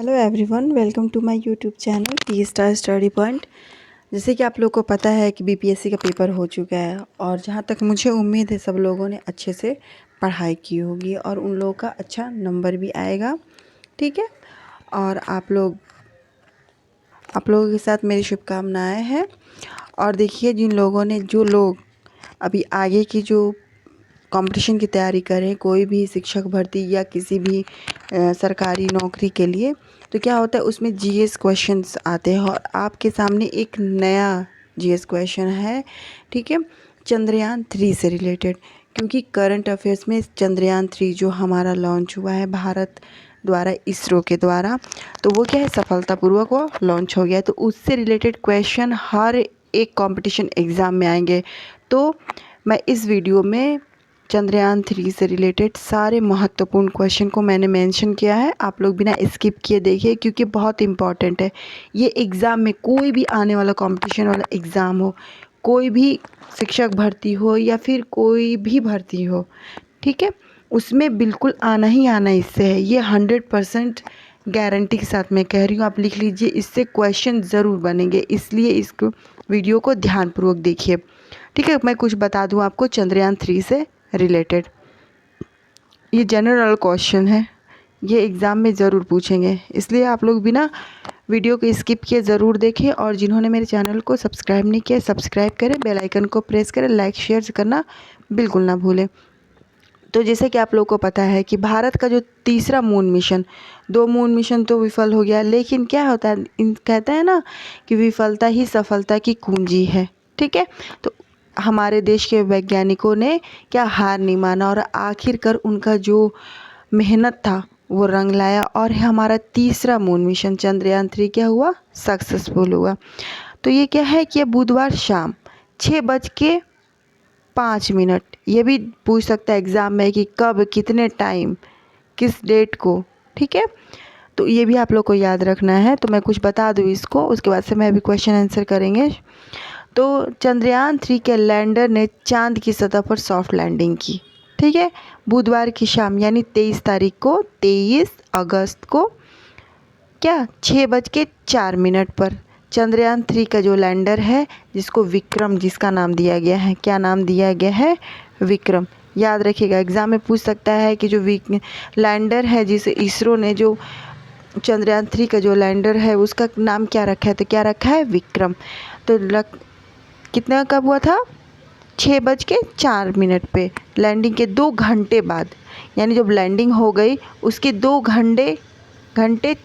Hello everyone, welcome to my YouTube channel P star study point. जैसे कि आप लोग को पता है कि बीपीएससी का पेपर हो चुका है और जहाँ तक मुझे उम्मीद है सब लोगों ने अच्छे से पढ़ाई की होगी और उन लोगों का अच्छा नंबर भी आएगा। ठीक है, और आप लोगों के साथ मेरी शुभकामनाएं हैं। और देखिए, जो लोग अभी आगे की जो कंपटीशन की तैयारी करें, कोई भी शिक्षक भर्ती या किसी भी सरकारी नौकरी के लिए, तो क्या होता है उसमें जीएस क्वेश्चंस आते हैं और आपके सामने एक नया जीएस क्वेश्चन है। ठीक है, चंद्रयान 3 से रिलेटेड, क्योंकि करंट अफेयर्स में चंद्रयान 3 जो हमारा लॉन्च हुआ है भारत द्वारा, इसरो के द्वारा, तो वो क्या है, सफलतापूर्वक वो लॉन्च हो गया है। तो उससे रिलेटेड क्वेश्चन हर एक कंपटीशन एग्ज़ाम में आएंगे। तो मैं इस वीडियो में चंद्रयान 3 से रिलेटेड सारे महत्वपूर्ण क्वेश्चन को मैंने मेंशन किया है। आप लोग बिना स्किप किए देखिए, क्योंकि बहुत इंपॉर्टेंट है ये एग्ज़ाम में। कोई भी आने वाला कंपटीशन वाला एग्ज़ाम हो, कोई भी शिक्षक भर्ती हो या फिर कोई भी भर्ती हो, ठीक है, उसमें बिल्कुल आना ही आना इससे है। ये 100% गारंटी के साथ मैं कह रही हूँ। आप लिख लीजिए, इससे क्वेश्चन ज़रूर बनेंगे, इसलिए इसको वीडियो को ध्यानपूर्वक देखिए। ठीक है, मैं कुछ बता दूँ आपको चंद्रयान 3 से रिलेटेड। ये जनरल क्वेश्चन है, ये एग्ज़ाम में ज़रूर पूछेंगे, इसलिए आप लोग बिना वीडियो को स्किप किए ज़रूर देखें। और जिन्होंने मेरे चैनल को सब्सक्राइब नहीं किया, सब्सक्राइब करें, बेल आइकन को प्रेस करें, लाइक शेयर करना बिल्कुल ना भूलें। तो जैसे कि आप लोग को पता है कि भारत का जो तीसरा मून मिशन, 2 मून मिशन तो विफल हो गया, लेकिन क्या होता है, कहते हैं ना कि विफलता ही सफलता की कुंजी है। ठीक है, तो हमारे देश के वैज्ञानिकों ने क्या हार नहीं माना और आखिरकार उनका जो मेहनत था वो रंग लाया और हमारा तीसरा मून मिशन चंद्रयान 3 क्या हुआ, सक्सेसफुल हुआ। तो ये क्या है कि बुधवार शाम 6:05, ये भी पूछ सकता है एग्ज़ाम में कि कब, कितने टाइम, किस डेट को। ठीक है, तो ये भी आप लोग को याद रखना है। तो मैं कुछ बता दूँ इसको, उसके बाद से मैं अभी क्वेश्चन आंसर करेंगे। तो चंद्रयान 3 के लैंडर ने चांद की सतह पर सॉफ्ट लैंडिंग की। ठीक है, बुधवार की शाम यानी 23 तारीख को, 23 अगस्त को क्या 6:04 पर चंद्रयान 3 का जो लैंडर है, जिसको विक्रम, जिसका नाम दिया गया है, क्या नाम दिया गया है, विक्रम। याद रखिएगा, एग्ज़ाम में पूछ सकता है कि जो लैंडर है, जिसे इसरो ने जो चंद्रयान 3 का जो लैंडर है उसका नाम क्या रखा है, तो क्या रखा है, विक्रम। तो कितना कब हुआ था, 6:04 पे, लैंडिंग के 2 घंटे बाद, यानी जब लैंडिंग हो गई उसके 2 घंटे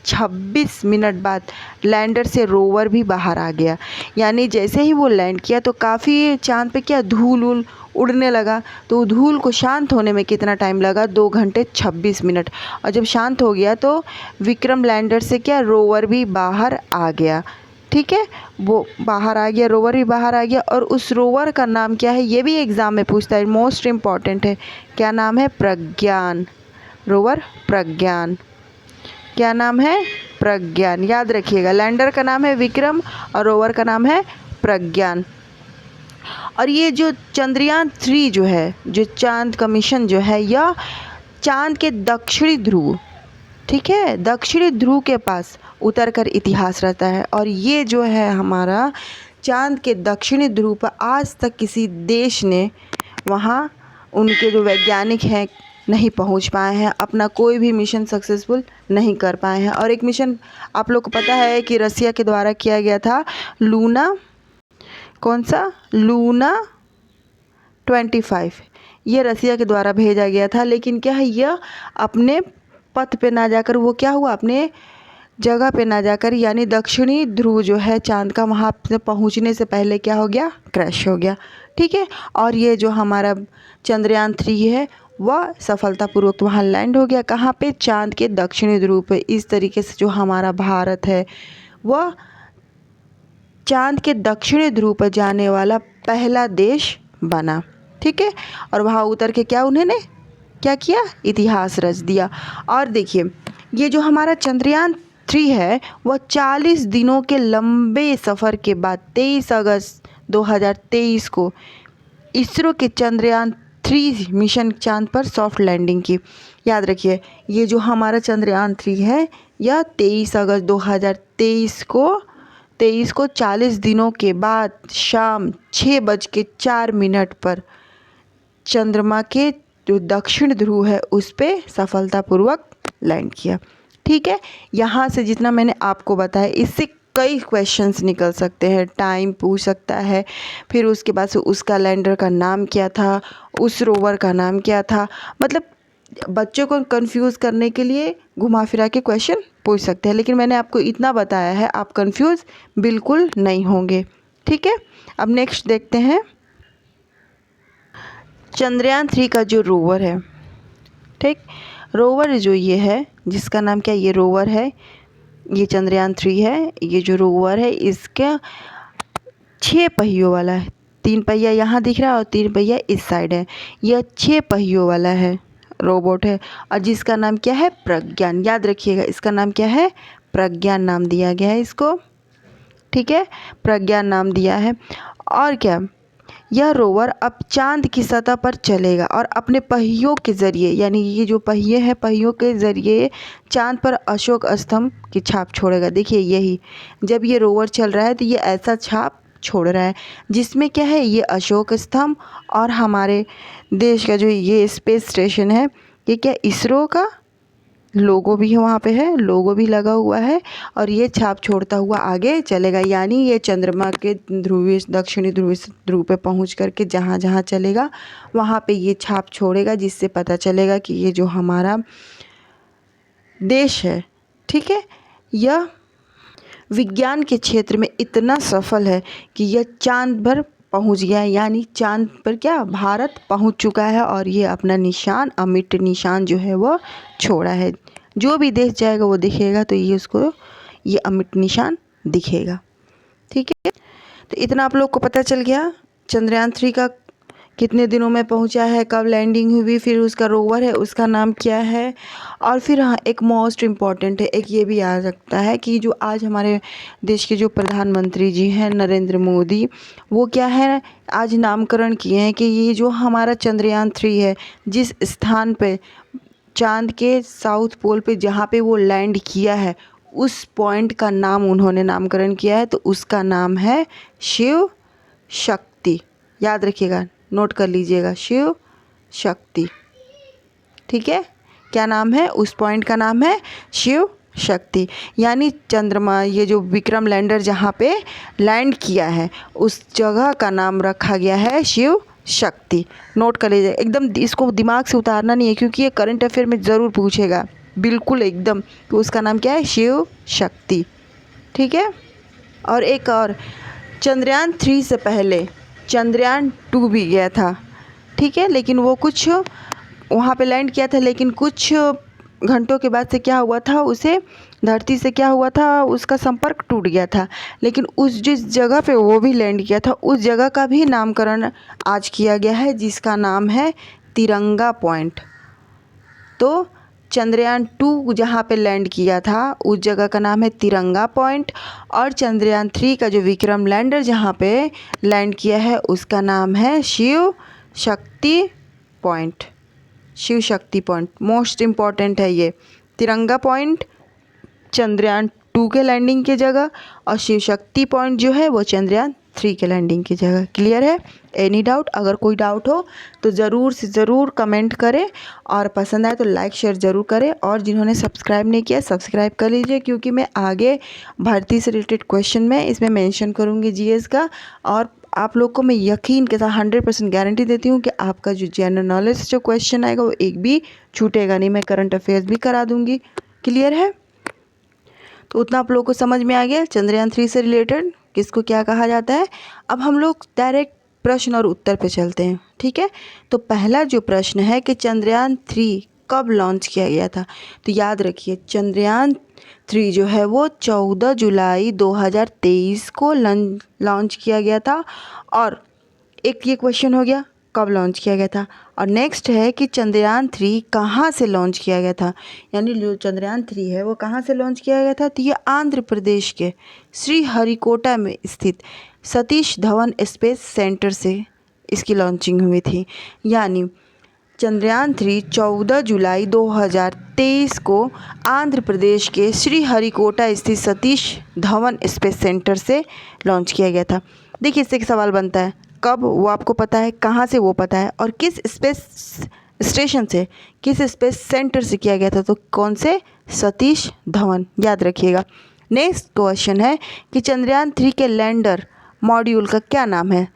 26 मिनट बाद लैंडर से रोवर भी बाहर आ गया। यानी जैसे ही वो लैंड किया तो काफ़ी चांद पे क्या धूल उड़ने लगा। तो धूल को शांत होने में कितना टाइम लगा, 2 घंटे 26 मिनट। और जब शांत हो गया तो विक्रम लैंडर से क्या रोवर भी बाहर आ गया। ठीक है, वो बाहर आ गया, रोवर भी बाहर आ गया। और उस रोवर का नाम क्या है, ये भी एग्ज़ाम में पूछता है, मोस्ट इम्पॉर्टेंट है। क्या नाम है, प्रज्ञान। रोवर प्रज्ञान, क्या नाम है, प्रज्ञान। याद रखिएगा, लैंडर का नाम है विक्रम और रोवर का नाम है प्रज्ञान। और ये जो चंद्रयान 3 जो है, जो चांद का मिशन जो है, यह चांद के दक्षिणी ध्रुव, ठीक है, दक्षिणी ध्रुव के पास उतर कर इतिहास रहता है। और ये जो है हमारा चांद के दक्षिणी ध्रुव पर आज तक किसी देश ने, वहाँ उनके जो वैज्ञानिक हैं नहीं पहुंच पाए हैं, अपना कोई भी मिशन सक्सेसफुल नहीं कर पाए हैं। और एक मिशन आप लोग को पता है कि रसिया के द्वारा किया गया था, लूना, कौन सा, लूना 25, ये रसिया के द्वारा भेजा गया था। लेकिन क्या है, यह अपने पथ पे ना जाकर, वो क्या हुआ, अपने जगह पे ना जाकर, यानी दक्षिणी ध्रुव जो है चांद का, वहाँ पे पहुँचने से पहले क्या हो गया, क्रैश हो गया। ठीक है, और ये जो हमारा चंद्रयान 3 है वह सफलतापूर्वक वहाँ लैंड हो गया। कहाँ पे, चांद के दक्षिणी ध्रुव पे। इस तरीके से जो हमारा भारत है वह चांद के दक्षिणी ध्रुव पर जाने वाला पहला देश बना। ठीक है, और वहाँ उतर के क्या उन्होंने क्या किया, इतिहास रच दिया। और देखिए, ये जो हमारा चंद्रयान 3 है वह 40 दिनों के लंबे सफ़र के बाद 23 अगस्त 2023 को इसरो के चंद्रयान 3 मिशन चांद पर सॉफ्ट लैंडिंग की। याद रखिए ये जो हमारा चंद्रयान 3 है यह 23 अगस्त 2023 को 40 दिनों के बाद शाम 6:04 पर चंद्रमा के जो दक्षिण ध्रुव है उस पर सफलतापूर्वक लैंड किया। ठीक है, यहाँ से जितना मैंने आपको बताया इससे कई क्वेश्चंस निकल सकते हैं। टाइम पूछ सकता है, फिर उसके बाद से उसका लैंडर का नाम क्या था, उस रोवर का नाम क्या था, मतलब बच्चों को कंफ्यूज करने के लिए घुमा फिरा के क्वेश्चन पूछ सकते हैं। लेकिन मैंने आपको इतना बताया है, आप कंफ्यूज बिल्कुल नहीं होंगे। ठीक है, अब नेक्स्ट देखते हैं चंद्रयान 3 का जो रोवर है। ठीक, रोवर जो ये है जिसका नाम क्या, ये रोवर है, ये चंद्रयान 3 है। ये जो रोवर है इसका 6 पहियों वाला है, 3 पहिया यहाँ दिख रहा है और 3 पहिया इस साइड है। यह 6 पहियों वाला है, रोबोट है, और जिसका नाम क्या है, प्रज्ञान। याद रखिएगा इसका नाम क्या है, प्रज्ञान नाम दिया गया है इसको। ठीक है, प्रज्ञान नाम दिया है। और क्या, यह रोवर अब चांद की सतह पर चलेगा और अपने पहियों के ज़रिए, यानी ये जो पहिए हैं पहियों के ज़रिए चांद पर अशोक स्तंभ की छाप छोड़ेगा। देखिए यही, जब ये रोवर चल रहा है तो ये ऐसा छाप छोड़ रहा है जिसमें क्या है, ये अशोक स्तंभ और हमारे देश का जो ये स्पेस स्टेशन है, ये क्या इसरो का लोगो भी है, वहाँ पे है लोगो भी लगा हुआ है, और ये छाप छोड़ता हुआ आगे चलेगा। यानी ये चंद्रमा के दक्षिणी ध्रुव पे पहुँच करके जहाँ जहाँ चलेगा वहाँ पे ये छाप छोड़ेगा, जिससे पता चलेगा कि ये जो हमारा देश है, ठीक है, यह विज्ञान के क्षेत्र में इतना सफल है कि यह चांद पर पहुंच गया है। यानी चांद पर क्या, भारत पहुंच चुका है और ये अपना निशान, अमिट निशान जो है वो छोड़ा है। जो भी देश जाएगा वो दिखेगा तो ये उसको ये अमिट निशान दिखेगा। ठीक है, तो इतना आप लोग को पता चल गया चंद्रयान 3 का कितने दिनों में पहुंचा है, कब लैंडिंग हुई, फिर उसका रोवर है उसका नाम क्या है। और फिर हाँ, एक मोस्ट इम्पॉर्टेंट है, एक ये भी आ सकता है कि जो आज हमारे देश के जो प्रधानमंत्री जी हैं नरेंद्र मोदी, वो क्या है आज नामकरण किए हैं कि ये जो हमारा चंद्रयान 3 है, जिस स्थान पे चांद के साउथ पोल पे जहाँ पे वो लैंड किया है उस पॉइंट का नाम उन्होंने नामकरण किया है, तो उसका नाम है शिव शक्ति। याद रखिएगा, नोट कर लीजिएगा, शिव शक्ति। ठीक है, क्या नाम है, उस पॉइंट का नाम है शिव शक्ति। यानी चंद्रमा, ये जो विक्रम लैंडर जहाँ पे लैंड किया है उस जगह का नाम रखा गया है शिव शक्ति। नोट कर लीजिए, एकदम इसको दिमाग से उतारना नहीं है क्योंकि ये करंट अफेयर में ज़रूर पूछेगा, बिल्कुल एकदम, तो उसका नाम क्या है, शिव शक्ति। ठीक है, और एक और, चंद्रयान 3 से पहले चंद्रयान 2 भी गया था। ठीक है, लेकिन वो कुछ वहाँ पे लैंड किया था, लेकिन कुछ घंटों के बाद से क्या हुआ था, उसे धरती से क्या हुआ था, उसका संपर्क टूट गया था। लेकिन उस जिस जगह पे वो भी लैंड किया था उस जगह का भी नामकरण आज किया गया है, जिसका नाम है तिरंगा पॉइंट। तो चंद्रयान 2 जहाँ पे लैंड किया था उस जगह का नाम है तिरंगा पॉइंट, और चंद्रयान 3 का जो विक्रम लैंडर जहाँ पे लैंड किया है उसका नाम है Shiv Shakti point. Shiv Shakti point most important है ये, तिरंगा पॉइंट चंद्रयान 2 के लैंडिंग की जगह, और शिव शक्ति पॉइंट जो है वो चंद्रयान 3 के लैंडिंग की जगह। क्लियर है, एनी डाउट? अगर कोई डाउट हो तो ज़रूर से ज़रूर कमेंट करें, और पसंद आए तो लाइक शेयर ज़रूर करें, और जिन्होंने सब्सक्राइब नहीं किया सब्सक्राइब कर लीजिए, क्योंकि मैं आगे भर्ती से रिलेटेड क्वेश्चन में इसमें मेंशन करूँगी जीएस का, और आप लोग को मैं यकीन के साथ 100% गारंटी देती हूँ कि आपका जो जनरल नॉलेज जो क्वेश्चन आएगा वो एक भी छूटेगा नहीं। मैं करंट अफेयर्स भी करा दूँगी। क्लियर है, तो उतना आप लोगों को समझ में आ गया चंद्रयान 3 से रिलेटेड किसको क्या कहा जाता है। अब हम लोग डायरेक्ट प्रश्न और उत्तर पे चलते हैं। ठीक है, तो पहला जो प्रश्न है कि चंद्रयान 3 कब लॉन्च किया गया था, तो याद रखिए चंद्रयान 3 जो है वो 14 जुलाई 2023 को लॉन्च किया गया था। और एक ये क्वेश्चन हो गया कब लॉन्च किया गया था, और नेक्स्ट है कि चंद्रयान 3 कहाँ से लॉन्च किया गया था। यानी जो चंद्रयान 3 है वो कहाँ से लॉन्च किया गया था, तो ये आंध्र प्रदेश के श्रीहरिकोटा में स्थित सतीश धवन स्पेस सेंटर से इसकी लॉन्चिंग हुई थी। यानी चंद्रयान 3 14 जुलाई 2023 को आंध्र प्रदेश के श्रीहरिकोटा स्थित सतीश धवन स्पेस सेंटर से लॉन्च किया गया था। देखिए इससे एक सवाल बनता है, कब वो आपको पता है, कहाँ से वो पता है, और किस स्पेस स्टेशन से, किस स्पेस सेंटर से किया गया था, तो कौन से, सतीश धवन, याद रखिएगा। नेक्स्ट क्वेश्चन है कि चंद्रयान 3 के लैंडर मॉड्यूल का क्या नाम है।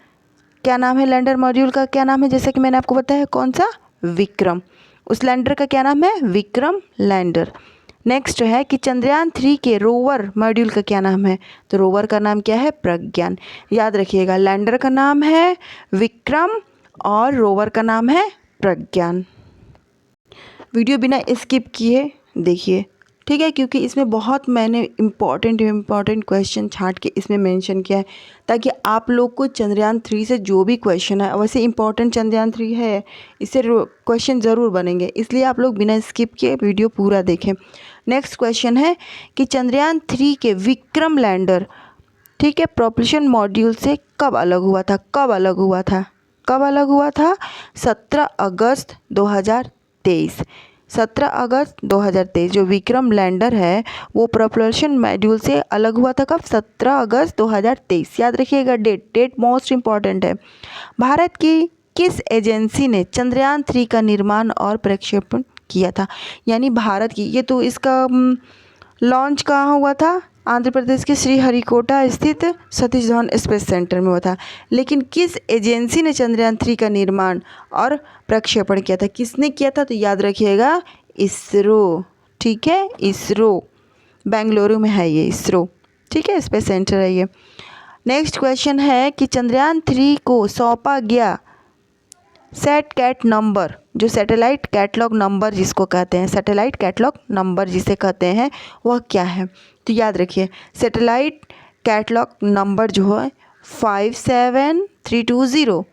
क्या नाम है लैंडर मॉड्यूल का, क्या नाम है, जैसे कि मैंने आपको बताया कौन सा, विक्रम। उस लैंडर का क्या नाम है, विक्रम लैंडर। नेक्स्ट है कि चंद्रयान 3 के रोवर मॉड्यूल का क्या नाम है, तो रोवर का नाम क्या है, प्रज्ञान। याद रखिएगा, लैंडर का नाम है विक्रम और रोवर का नाम है प्रज्ञान। वीडियो बिना स्किप किए देखिए, ठीक है, क्योंकि इसमें बहुत मैंने इम्पॉर्टेंट क्वेश्चन छांट के इसमें मेंशन किया है, ताकि आप लोग को चंद्रयान 3 से जो भी क्वेश्चन है, वैसे इम्पॉर्टेंट चंद्रयान 3 है, इससे क्वेश्चन ज़रूर बनेंगे, इसलिए आप लोग बिना स्किप किए वीडियो पूरा देखें। नेक्स्ट क्वेश्चन है कि चंद्रयान 3 के विक्रम लैंडर, ठीक है, प्रोपल्शन मॉड्यूल से कब अलग हुआ था, कब अलग हुआ था, कब अलग हुआ था, 17 अगस्त 2023। 17 अगस्त 2023 जो विक्रम लैंडर है वो प्रोपल्शन मॉड्यूल से अलग हुआ था, कब, 17 अगस्त 2023। याद रखिएगा, डेट मोस्ट इम्पॉर्टेंट है। भारत की किस एजेंसी ने चंद्रयान 3 का निर्माण और प्रक्षेपण किया था, यानी भारत की, ये तो इसका लॉन्च कहाँ हुआ था, आंध्र प्रदेश के श्रीहरिकोटा स्थित सतीश धवन स्पेस सेंटर में हुआ था। लेकिन किस एजेंसी ने चंद्रयान 3 का निर्माण और प्रक्षेपण किया था, किसने किया था, तो याद रखिएगा इसरो, ठीक है, इसरो, बेंगलुरु में है ये इसरो, ठीक है, स्पेस सेंटर है ये। नेक्स्ट क्वेश्चन है कि चंद्रयान 3 को सौंपा गया सेट कैट नंबर, जो सैटेलाइट कैटलॉग नंबर जिसको कहते हैं, सैटेलाइट कैटलॉग नंबर जिसे कहते हैं, वह क्या है, तो याद रखिए सैटेलाइट कैटलॉग नंबर जो है 57320,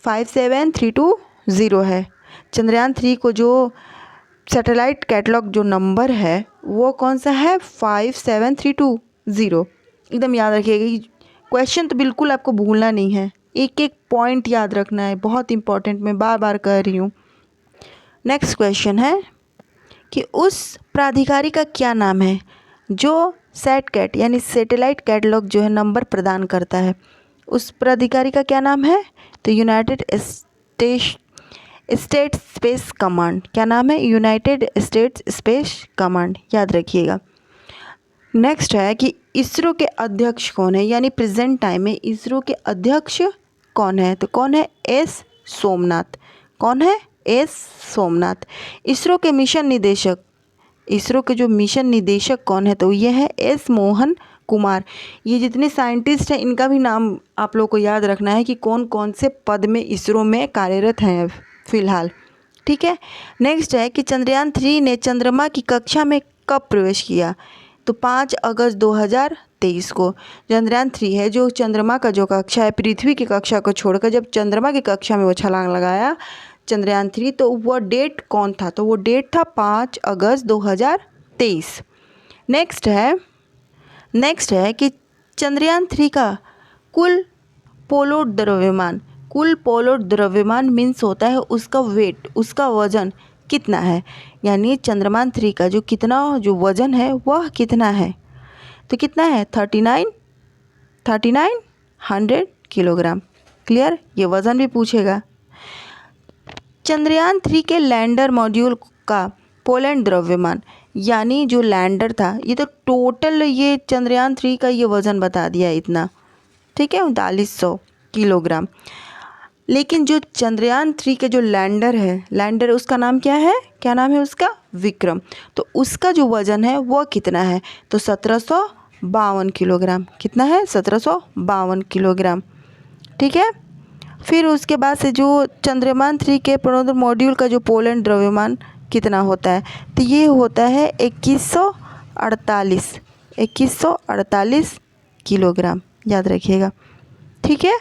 57320 है। चंद्रयान 3 को जो सैटेलाइट कैटलॉग जो नंबर है वो कौन सा है, 57320। एकदम याद रखिएगा, क्वेश्चन तो बिल्कुल आपको भूलना नहीं है, एक एक पॉइंट याद रखना है, बहुत इंपॉर्टेंट, मैं बार बार कह रही हूँ। नेक्स्ट क्वेश्चन है कि उस प्राधिकारी का क्या नाम है जो सैटकैट यानी सैटेलाइट कैटलॉग जो है नंबर प्रदान करता है, उस प्राधिकारी का क्या नाम है, तो यूनाइटेड स्टेट्स स्पेस कमांड। क्या नाम है, यूनाइटेड स्टेट्स स्पेस कमांड, याद रखिएगा। नेक्स्ट है कि इसरो के अध्यक्ष कौन है, यानी प्रेजेंट टाइम में इसरो के अध्यक्ष कौन है, तो कौन है, एस सोमनाथ। कौन है, एस सोमनाथ। इसरो के मिशन निदेशक, इसरो के जो मिशन निदेशक कौन है, तो ये है एस मोहन कुमार। ये जितने साइंटिस्ट हैं इनका भी नाम आप लोग को याद रखना है कि कौन कौन से पद में इसरो में कार्यरत हैं फिलहाल, ठीक है। नेक्स्ट है कि चंद्रयान 3 ने चंद्रमा की कक्षा में कब प्रवेश किया, तो 5 अगस्त 2023 को। चंद्रयान 3 है जो चंद्रमा का जो कक्षा है, पृथ्वी की कक्षा को छोड़कर जब चंद्रमा की कक्षा में वो छलांग लगाया चंद्रयान 3, तो वो डेट कौन था, तो वो डेट था 5 अगस्त 2023। नेक्स्ट है कि चंद्रयान 3 का कुल पोलर द्रव्यमान, कुल पोलर द्रव्यमान मीन्स होता है उसका वेट, उसका वजन कितना है, यानी चंद्रयान 3 का जो कितना जो वजन है वह कितना है, तो कितना है 3900 किलोग्राम। क्लियर, ये वजन भी पूछेगा। चंद्रयान 3 के लैंडर मॉड्यूल का पोलैंड द्रव्यमान, यानी जो लैंडर था, ये तो टोटल ये चंद्रयान 3 का ये वज़न बता दिया इतना, ठीक है, 3900 किलोग्राम। लेकिन जो चंद्रयान 3 के जो लैंडर उसका नाम क्या है, क्या नाम है उसका, विक्रम। तो उसका जो वज़न है वह कितना है, तो 1752 किलोग्राम। कितना है, 1752 किलोग्राम, ठीक है। फिर उसके बाद से जो चंद्रयान 3 के पोलैंड मॉड्यूल का जो पोलैंड द्रव्यमान कितना होता है, तो ये होता है 2148 किलोग्राम, याद रखिएगा, ठीक है।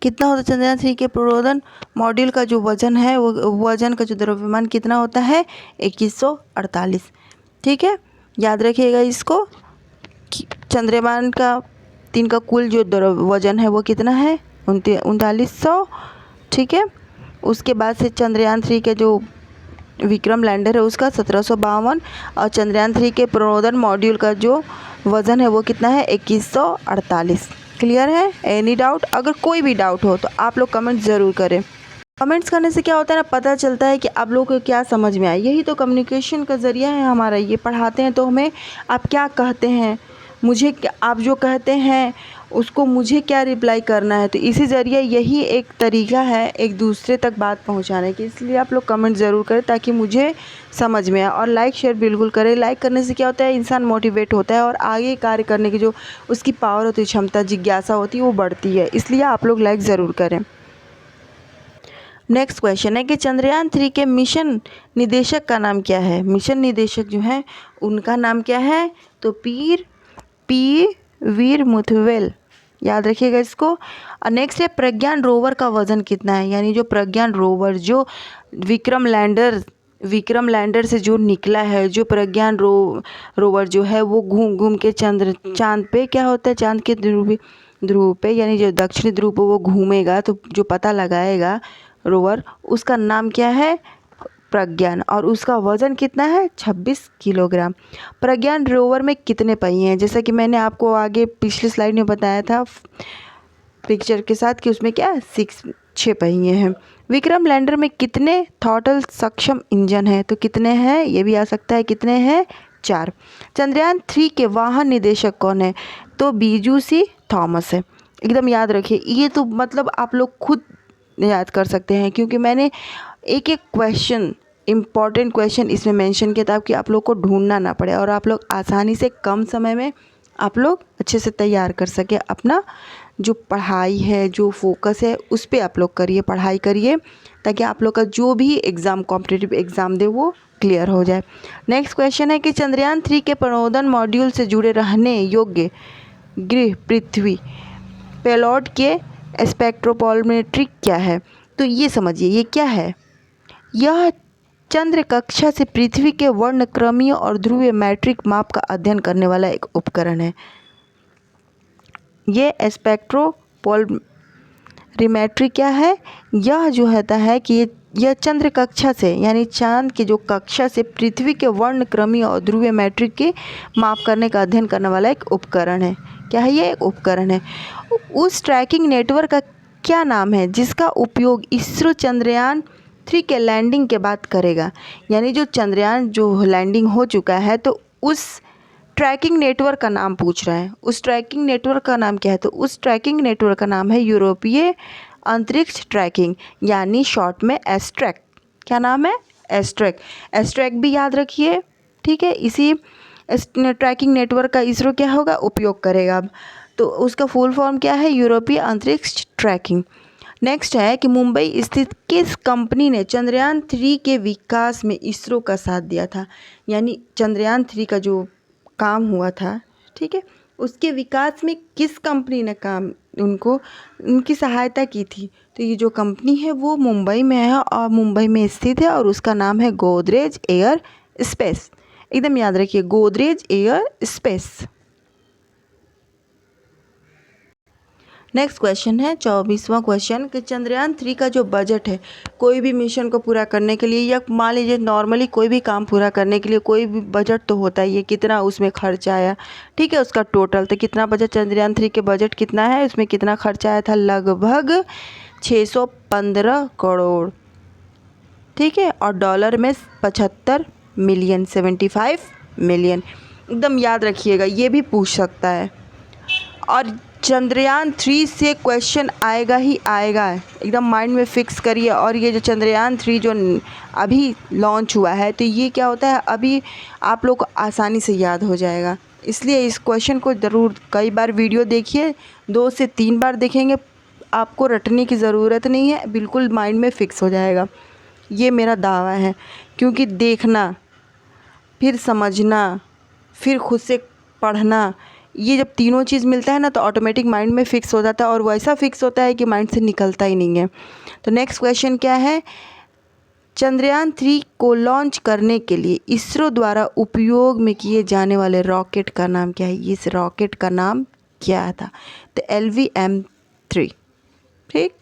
कितना होता है चंद्रयान 3 के पोलैंड मॉड्यूल का जो वजन है, वो वजन का जो द्रव्यमान कितना होता है, 2148, ठीक है, याद रखिएगा इसको। चंद्रयान का 3 का कुल जो वजन है वो कितना है 3900, ठीक है। उसके बाद से चंद्रयान 3 के जो विक्रम लैंडर है उसका 1752 और चंद्रयान 3 के प्रणोदन मॉड्यूल का जो वज़न है वो कितना है 2148। क्लियर है? Any doubt? अगर कोई भी डाउट हो तो आप लोग कमेंट ज़रूर करें। कमेंट्स करने से क्या होता है ना, पता चलता है कि आप लोगों को क्या समझ में आया। यही तो कम्युनिकेशन का ज़रिया है हमारा। ये पढ़ाते हैं तो हमें आप क्या कहते हैं, मुझे आप जो कहते हैं उसको मुझे क्या रिप्लाई करना है, तो इसी ज़रिए यही एक तरीका है एक दूसरे तक बात पहुंचाने की। इसलिए आप लोग कमेंट ज़रूर करें ताकि मुझे समझ में आए, और लाइक शेयर बिल्कुल करें। लाइक करने से क्या होता है, इंसान मोटिवेट होता है और आगे कार्य करने की जो उसकी पावर होती है, क्षमता, जिज्ञासा होती है, वो बढ़ती है। इसलिए आप लोग लाइक ज़रूर करें। नेक्स्ट क्वेश्चन है कि चंद्रयान 3 के मिशन निदेशक का नाम क्या है। मिशन निदेशक जो है उनका नाम क्या है, तो पी वीर मुथवेल, याद रखिएगा इसको। और नेक्स्ट है प्रज्ञान रोवर का वजन कितना है, यानी जो प्रज्ञान रोवर जो विक्रम लैंडर से जो निकला है, जो प्रज्ञान रोवर जो है वो घूम घूम के चांद पे क्या होता है, चांद के ध्रुव पे, यानी जो दक्षिणी ध्रुव पे वो घूमेगा, तो जो पता लगाएगा रोवर, उसका नाम क्या है, प्रज्ञान, और उसका वज़न कितना है 26 किलोग्राम। प्रज्ञान रोवर में कितने पहिए हैं, जैसा कि मैंने आपको आगे पिछली स्लाइड में बताया था पिक्चर के साथ कि उसमें क्या 6 पहिए हैं। विक्रम लैंडर में कितने थ्रॉटल सक्षम इंजन हैं, तो कितने हैं, ये भी आ सकता है, कितने हैं 4। चंद्रयान 3 के वाहन निदेशक कौन है, तो बीजू सी थॉमस है। एकदम याद रखिए, ये तो मतलब आप लोग खुद याद कर सकते हैं, क्योंकि मैंने एक क्वेश्चन, इम्पॉर्टेंट क्वेश्चन इसमें मेंशन किया ताकि आप लोग को ढूंढना ना पड़े और आप लोग आसानी से कम समय में आप लोग अच्छे से तैयार कर सके। अपना जो पढ़ाई है, जो फोकस है, उस पर आप लोग करिए, पढ़ाई करिए, ताकि आप लोग का जो भी एग्ज़ाम, कॉम्पिटिटिव एग्ज़ाम दे, वो क्लियर हो जाए। नेक्स्ट क्वेश्चन है कि चंद्रयान 3 के प्रणोदन मॉड्यूल से जुड़े रहने योग्य गृह पृथ्वी पेलोड के स्पेक्ट्रोपोलमेट्रिक क्या है, तो ये समझिए ये क्या है। यह चंद्र कक्षा से पृथ्वी के वर्णक्रमीय और ध्रुवीय मैट्रिक माप का अध्ययन करने वाला एक उपकरण है। ये स्पेक्ट्रोपोलरीमेट्री क्या है, यह जो होता है कि यह चंद्र कक्षा से, यानी चांद की जो कक्षा से पृथ्वी के वर्णक्रमीय और ध्रुवीय मैट्रिक के माप करने का अध्ययन करने वाला एक उपकरण है। क्या है ये, एक उपकरण है। उस ट्रैकिंग नेटवर्क का क्या नाम है जिसका उपयोग इसरो चंद्रयान 3 के लैंडिंग के बाद करेगा, यानी जो चंद्रयान जो लैंडिंग हो चुका है, तो उस ट्रैकिंग नेटवर्क का नाम पूछ रहा है। उस ट्रैकिंग नेटवर्क का नाम क्या है, तो उस ट्रैकिंग नेटवर्क का नाम है यूरोपीय अंतरिक्ष ट्रैकिंग, यानी शॉर्ट में एस्ट्रैक। क्या नाम है, एस्ट्रैक। एस्ट्रैक भी याद रखिए, ठीक है। इसी ट्रैकिंग नेटवर्क का इसरो क्या होगा, उपयोग करेगा। तो उसका फुल फॉर्म क्या है, यूरोपीय अंतरिक्ष ट्रैकिंग। नेक्स्ट है कि मुंबई स्थित किस कंपनी ने चंद्रयान 3 के विकास में इसरो का साथ दिया था, यानी चंद्रयान 3 का जो काम हुआ था, ठीक है, उसके विकास में किस कंपनी ने उनकी सहायता की थी। तो ये जो कंपनी है वो मुंबई में है और मुंबई में स्थित है, और उसका नाम है गोदरेज एयर स्पेस। एकदम याद रखिए, Godrej air space. Next question है 24वां क्वेश्चन कि चंद्रयान 3 का जो बजट है, कोई भी मिशन को पूरा करने के लिए, या मान लीजिए नॉर्मली कोई भी काम पूरा करने के लिए कोई भी बजट तो होता है, ये कितना उसमें खर्चा आया, ठीक है, उसका टोटल तो कितना बजट, चंद्रयान 3 के बजट कितना है, उसमें कितना खर्चा आया था, लगभग 615 करोड़, ठीक है, और डॉलर में 75 मिलियन, 75 मिलियन। एकदम याद रखिएगा, ये भी पूछ सकता है। और चंद्रयान 3 से क्वेश्चन आएगा ही आएगा, एकदम माइंड में फिक्स करिए। और ये जो चंद्रयान 3 जो अभी लॉन्च हुआ है, तो ये क्या होता है, अभी आप लोग को आसानी से याद हो जाएगा। इसलिए इस क्वेश्चन को ज़रूर कई बार वीडियो देखिए, 2 से 3 बार देखेंगे, आपको रटने की ज़रूरत नहीं है, बिल्कुल माइंड में फिक्स हो जाएगा। ये मेरा दावा है, क्योंकि देखना, फिर समझना, फिर खुद से पढ़ना, ये जब तीनों चीज़ मिलता है ना, तो ऑटोमेटिक माइंड में फ़िक्स हो जाता है, और वैसा फ़िक्स होता है कि माइंड से निकलता ही नहीं है। तो नेक्स्ट क्वेश्चन क्या है, चंद्रयान 3 को लॉन्च करने के लिए इसरो द्वारा उपयोग में किए जाने वाले रॉकेट का नाम क्या है, इस रॉकेट का नाम किया आया था, तो LVM-3, ठीक।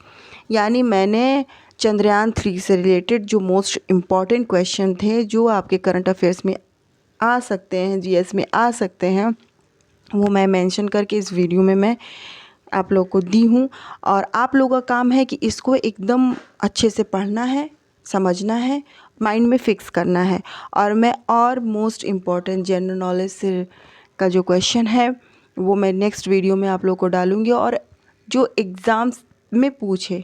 यानी मैंने चंद्रयान 3 से रिलेटेड जो मोस्ट इम्पॉर्टेंट क्वेश्चन थे, जो आपके करंट अफेयर्स में आ सकते हैं, GS में आ सकते हैं, वो मैं मेंशन करके इस वीडियो में मैं आप लोग को दी हूँ। और आप लोगों का काम है कि इसको एकदम अच्छे से पढ़ना है, समझना है, माइंड में फिक्स करना है। और मोस्ट इम्पॉर्टेंट जनरल नॉलेज से का जो क्वेश्चन है वो मैं नेक्स्ट वीडियो में आप लोग को डालूँगी। और जो एग्ज़ाम्स में पूछे,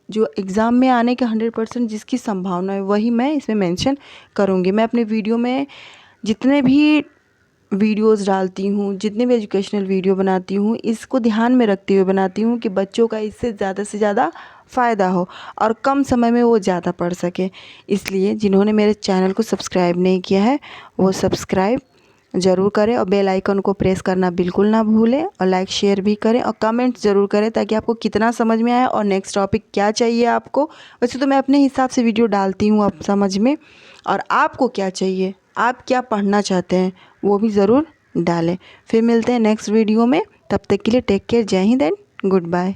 जो एग्ज़ाम में आने के 100% जिसकी संभावना है, वही मैं इसमें मेंशन करूँगी। मैं अपने वीडियो में जितने भी वीडियोस डालती हूँ, जितने भी एजुकेशनल वीडियो बनाती हूँ, इसको ध्यान में रखते हुए बनाती हूँ कि बच्चों का इससे ज़्यादा से ज़्यादा फ़ायदा हो और कम समय में वो ज़्यादा पढ़ सके। इसलिए जिन्होंने मेरे चैनल को सब्सक्राइब नहीं किया है वो सब्सक्राइब ज़रूर करें और बेल आइकन को प्रेस करना बिल्कुल ना भूलें, और लाइक शेयर भी करें और कमेंट ज़रूर करें ताकि आपको कितना समझ में आया और नेक्स्ट टॉपिक क्या चाहिए आपको। वैसे तो मैं अपने हिसाब से वीडियो डालती हूँ आप समझ में, और आपको क्या चाहिए, आप क्या पढ़ना चाहते हैं वो भी ज़रूर डालें। फिर मिलते हैं नेक्स्ट वीडियो में, तब तक के लिए टेक केयर, जय हिंद एंड गुड बाय।